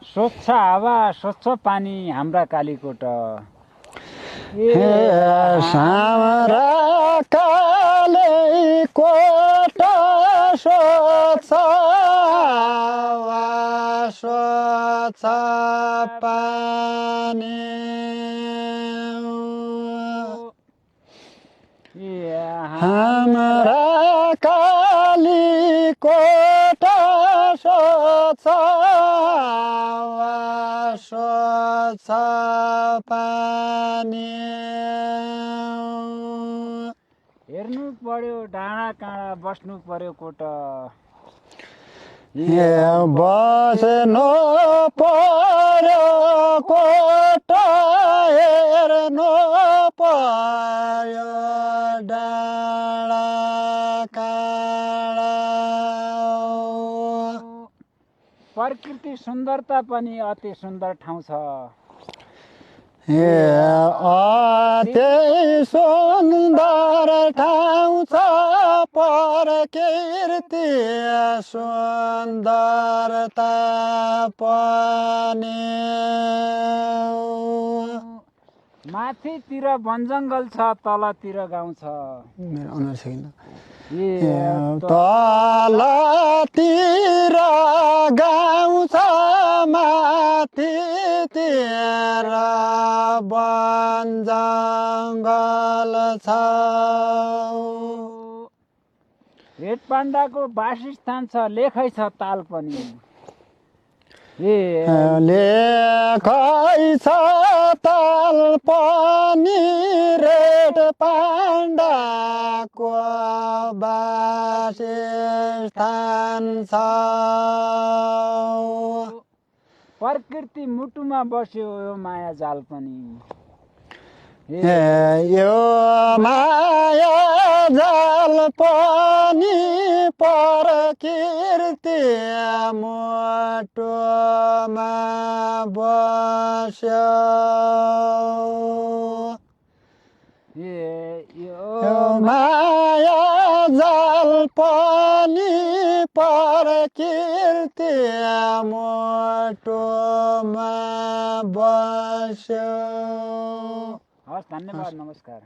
स्वच्छ हावा स्वच्छ पानी हाम्रा कालीकोट हाम्रा कालीकोट स्वच्छ हावा स्वच्छ पानी हाम्रा कालीकोट स्वच्छ हावा स्वच्छ पानी हेर्नु पर्यो डाँडा काँडा बस्नु पर्यो कोट बस्नु पर्यो कोट हेर्नु पर्यो डाँडा काँडा प्रकृति सुन्दरता पनि अति सुन्दर ठाउँ छ अति सुन्दर ठाउँ छ प्रकृति सुन्दरता पनि माथितिर वनजङ्गल छ तलतिर गाउँ छ मेरो अनुहार छैन तलतिर गाउँ छ माथितिर वन जङ्गल छ हेटपाण्डाको वासस्थान छ लेखै छ ताल पनि लेखै छ ताल पनि रेड पाण्डाको वासस्थान छ प्रकृति मुटुमा बस्यो यो माया जाल पनि यो माया जाल पनि प्रकृति मुटुमा बस्यो यो माया जाल पनि प्रकृति मुटुमा बस्यो हस् धन्यवाद नमस्कार